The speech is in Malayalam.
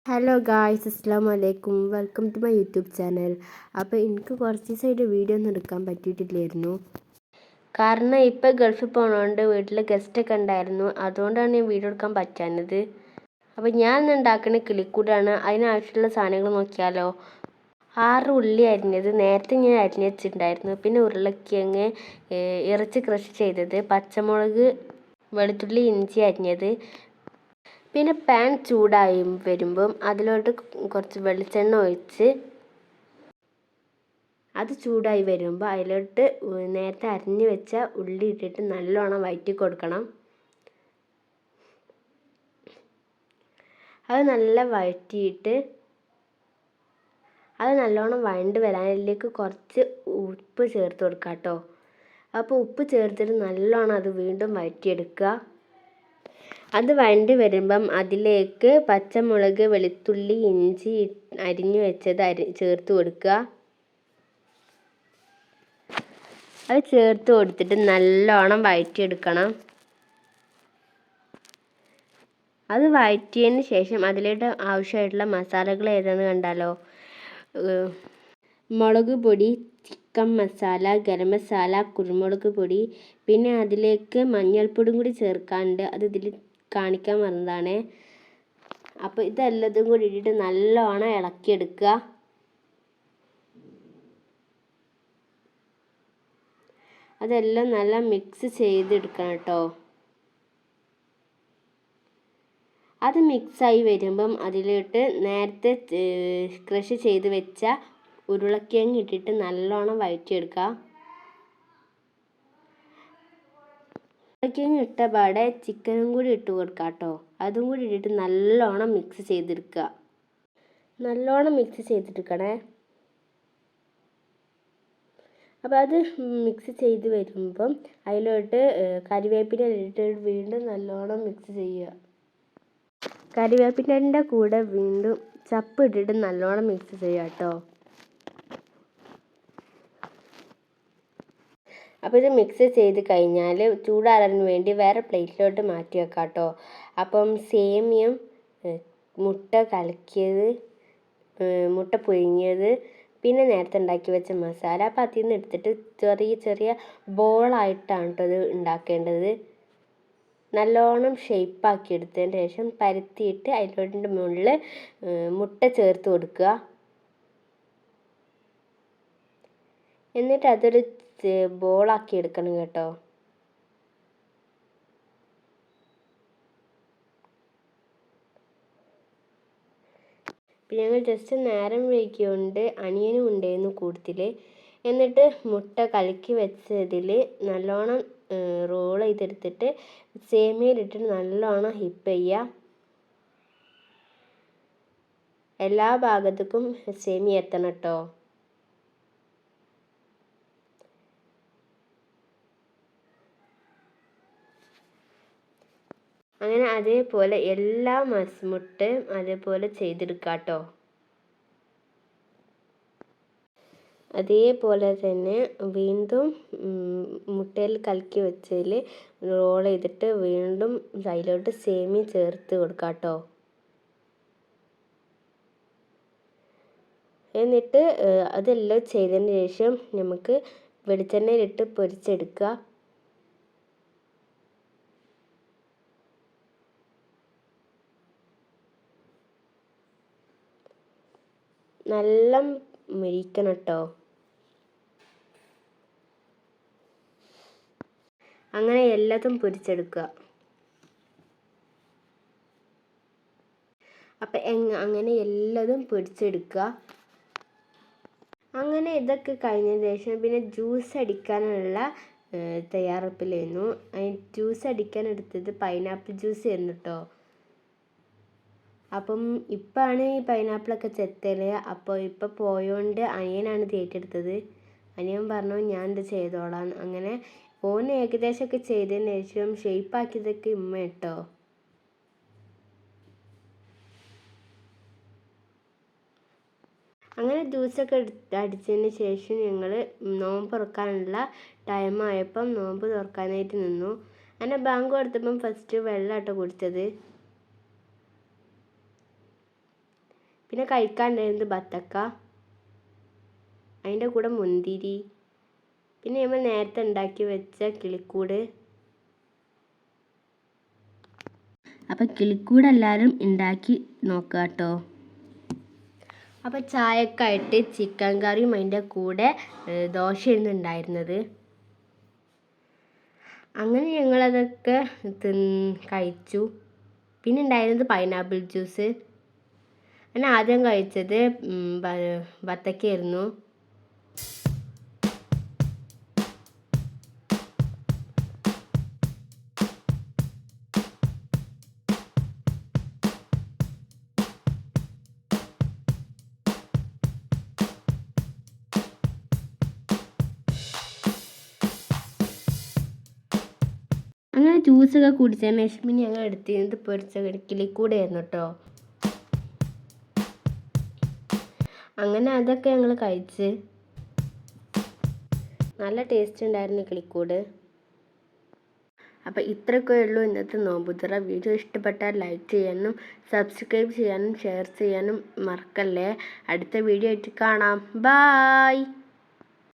ഹലോ ഗായ്സ്, അസ്സാം വലൈക്കും. Welcome to my YouTube channel. അപ്പോൾ എനിക്ക് കുറച്ച് ദിവസമായിട്ട് വീഡിയോ ഒന്നും എടുക്കാൻ പറ്റിയിട്ടില്ലായിരുന്നു. കാരണം ഇപ്പോൾ ഗൾഫിൽ പോകണോണ്ട് വീട്ടിൽ ഗസ്റ്റൊക്കെ ഉണ്ടായിരുന്നു. അതുകൊണ്ടാണ് ഞാൻ വീഡിയോ എടുക്കാൻ പറ്റാഞ്ഞത്. അപ്പോൾ ഞാൻ ഇന്ന് ഉണ്ടാക്കുന്ന കിളിക്കൂടാണ്. അതിനാവശ്യമുള്ള സാധനങ്ങൾ നോക്കിയാലോ. 6 ഉള്ളി അരിഞ്ഞത് നേരത്തെ ഞാൻ അരിഞ്ഞ് വെച്ചിട്ടുണ്ടായിരുന്നു. പിന്നെ ഉരുളക്കിഴങ്ങ്, ഇറച്ചി ക്രഷ് ചെയ്തത്, പച്ചമുളക്, വെളുത്തുള്ളി, ഇഞ്ചി അരിഞ്ഞത്. പിന്നെ പാൻ ചൂടായി വരുമ്പം അതിലോട്ട് കുറച്ച് വെളിച്ചെണ്ണ ഒഴിച്ച് അത് ചൂടായി വരുമ്പോൾ അതിലോട്ട് നേരത്തെ അരിഞ്ഞു വെച്ച ഉള്ളി ഇട്ടിട്ട് നല്ലോണം വഴറ്റി കൊടുക്കണം. അത് നല്ലോണം വഴണ്ട് വരാൻ അതിലേക്ക് കുറച്ച് ഉപ്പ് ചേർത്ത് കൊടുക്കാം കേട്ടോ. അപ്പോൾ ഉപ്പ് ചേർത്തിട്ട് നല്ലോണം അത് വീണ്ടും വഴറ്റിയെടുക്കുക. അത് വഴണ്ടി വരുമ്പം അതിലേക്ക് പച്ചമുളക്, വെളുത്തുള്ളി, ഇഞ്ചി അരിഞ്ഞു വെച്ചത് ചേർത്ത് കൊടുക്കുക. അത് ചേർത്ത് കൊടുത്തിട്ട് നല്ലോണം വഴറ്റിയെടുക്കണം. അത് വഴറ്റിയതിന് ശേഷം അതിലേക്ക് ആവശ്യമായിട്ടുള്ള മസാലകൾ ഏതാണെന്ന് കണ്ടാലോ. മുളക് പൊടി, ചിക്കൻ മസാല, ഗരം മസാല, കുരുമുളക് പൊടി, പിന്നെ അതിലേക്ക് മഞ്ഞൾപ്പൊടിയും കൂടി ചേർക്കാനുണ്ട്. അത് ഇതിൽ കാണിക്കാൻ വന്നതാണ്. അപ്പോൾ ഇതെല്ലതും കൂടി ഇട്ടിട്ട് നല്ലോണം ഇളക്കിയെടുക്കുക. അതെല്ലാം നല്ല മിക്സ് ചെയ്തെടുക്കണം കേട്ടോ. അത് മിക്സായി വരുമ്പം അതിലോട്ട് നേരത്തെ ക്രഷ് ചെയ്ത് വെച്ച ഉരുളക്കിഴങ്ങ് ഇട്ടിട്ട് നല്ലോണം വഴറ്റിയെടുക്കുക. ഉരുളക്കിഴങ്ങ് ഇട്ട പാടെ ചിക്കനും കൂടി ഇട്ട് കൊടുക്കുക കേട്ടോ. അതും കൂടി ഇട്ടിട്ട് നല്ലോണം മിക്സ് ചെയ്തെടുക്കുക. നല്ലോണം മിക്സ് ചെയ്തെടുക്കണേ. അപ്പോൾ അത് മിക്സ് ചെയ്ത് വരുമ്പം അതിലോട്ട് കറിവേപ്പില ഇട്ടിട്ട് വീണ്ടും നല്ലോണം മിക്സ് ചെയ്യുക. കറിവേപ്പിൻ്റെ കൂടെ വീണ്ടും ചപ്പ് ഇട്ടിട്ട് നല്ലോണം മിക്സ് ചെയ്യുക കേട്ടോ. അപ്പോൾ ഇത് മിക്സ് ചെയ്ത് കഴിഞ്ഞാൽ ചൂടാറാൻ വേണ്ടി വേറെ പ്ലേറ്റിലോട്ട് മാറ്റി വെക്കാം കേട്ടോ. അപ്പം സേമിയം, മുട്ട കലക്കിയത്, മുട്ട പുഴുങ്ങിയത്, പിന്നെ നേരത്തെ ഉണ്ടാക്കി വെച്ച മസാല, അപ്പം അതിൽ നിന്ന് എടുത്തിട്ട് ചെറിയ ചെറിയ ബോളായിട്ടാണ് കേട്ടോ ഇത് ഉണ്ടാക്കേണ്ടത്. നല്ലോണം ഷേപ്പാക്കി എടുത്തതിന് ശേഷം പരത്തിയിട്ട് അതിലോട്ടിൻ്റെ മുകളിൽ മുട്ട ചേർത്ത് കൊടുക്കുക. എന്നിട്ട് അതൊരു ബോളാക്കി എടുക്കണം കേട്ടോ. പിന്നെ ഞങ്ങൾ ജസ്റ്റ് നേരം വൈകിയോണ്ട് അനിയനും ഉണ്ടായിരുന്നു കൂട്ടത്തിൽ. എന്നിട്ട് മുട്ട കലക്കി വെച്ചതിൽ നല്ലോണം റോൾ ചെയ്തെടുത്തിട്ട് സേമിയയിലിട്ടിട്ട് നല്ലോണം ഹിപ്പ് ചെയ്യുക. എല്ലാ ഭാഗത്തേക്കും സേമിയ എത്തണം കേട്ടോ. അങ്ങനെ അതേപോലെ എല്ലാ മുട്ടയും അതേപോലെ ചെയ്തെടുക്കാം കേട്ടോ. അതേപോലെ തന്നെ വീണ്ടും മുട്ടയിൽ കലക്കി വെച്ചതിൽ റോൾ ചെയ്തിട്ട് വീണ്ടും അതിലോട്ട് സേമിയ ചേർത്ത് കൊടുക്കാം കേട്ടോ. എന്നിട്ട് അതെല്ലാം ചെയ്തതിന് ശേഷം നമുക്ക് വെളിച്ചെണ്ണയിലിട്ട് പൊരിച്ചെടുക്കുക. നല്ല മൊരിക്കണം കേട്ടോ. അങ്ങനെ എല്ലാതും പൊരിച്ചെടുക്കുക. അപ്പം അങ്ങനെ എല്ലാതും പൊരിച്ചെടുക്കുക. അങ്ങനെ ഇതൊക്കെ കഴിഞ്ഞതിന് ശേഷം പിന്നെ ജ്യൂസ് അടിക്കാനുള്ള തയ്യാറെടുപ്പിലായിരുന്നു. ജ്യൂസ് അടിക്കാൻ എടുത്തത് പൈനാപ്പിൾ ജ്യൂസ് ആയിരുന്നു കേട്ടോ. അപ്പം ഇപ്പോഴാണ് ഈ പൈനാപ്പിളൊക്കെ ചെത്തൽ. അപ്പോൾ ഇപ്പോൾ പോയോണ്ട് അനിയനാണ് ഏറ്റെടുത്തത്. അനിയൻ പറഞ്ഞു ഞാൻ ഇത് ചെയ്തോളാം. അങ്ങനെ ഓന് ഏകദേശമൊക്കെ ചെയ്തതിന് ശേഷം ഷേപ്പാക്കിയതൊക്കെ ഉമ്മ കേട്ടോ. അങ്ങനെ ജ്യൂസൊക്കെ അടിച്ചതിന് ശേഷം ഞങ്ങൾ നോമ്പ് തുറക്കാനുള്ള ടൈമായപ്പം നോമ്പ് തുറക്കാനായിട്ട് നിന്നു. അങ്ങനെ ബാങ്ക് കൊടുത്തപ്പം ഫസ്റ്റ് വെള്ളം കേട്ടോ കുടിച്ചത്. പിന്നെ കഴിക്കാനുണ്ടായിരുന്നത് ബത്തക്ക, അതിൻ്റെ കൂടെ മുന്തിരി, പിന്നെ നമ്മൾ നേരത്തെ ഉണ്ടാക്കി വെച്ച കിളിക്കൂട്. അപ്പം കിളിക്കൂട് എല്ലാവരും ഉണ്ടാക്കി നോക്കുക കേട്ടോ. അപ്പോൾ ചായക്കായിട്ട് ചിക്കൻ കറിയും അതിൻ്റെ കൂടെ ദോശയായിരുന്നു ഉണ്ടായിരുന്നത്. അങ്ങനെ ഞങ്ങളതൊക്കെ കഴിച്ചു. പിന്നെ ഉണ്ടായിരുന്നത് പൈനാപ്പിൾ ജ്യൂസ്. ഞാൻ ആദ്യം കഴിച്ചത് ബത്തക്കയായിരുന്നു. അങ്ങനെ ജ്യൂസൊക്കെ കുടിച്ചതിന് ശേഷം പിന്നെ ഞങ്ങൾ എടുത്തിരുന്നത് പൊരിച്ച കിളിക്കൂടായിരുന്നു കേട്ടോ. അങ്ങനെ അതൊക്കെ ഞങ്ങൾ കഴിച്ച് നല്ല ടേസ്റ്റ് ഉണ്ടായിരുന്നു കിളിക്കൂട്. അപ്പോൾ ഇത്രയൊക്കെ ഉള്ളൂ ഇന്നത്തെ നോമ്പുതുറ. വീഡിയോ ഇഷ്ടപ്പെട്ടാൽ ലൈക്ക് ചെയ്യാനും സബ്സ്ക്രൈബ് ചെയ്യാനും ഷെയർ ചെയ്യാനും മറക്കല്ലേ. അടുത്ത വീഡിയോ ആയിട്ട് കാണാം. ബായ്.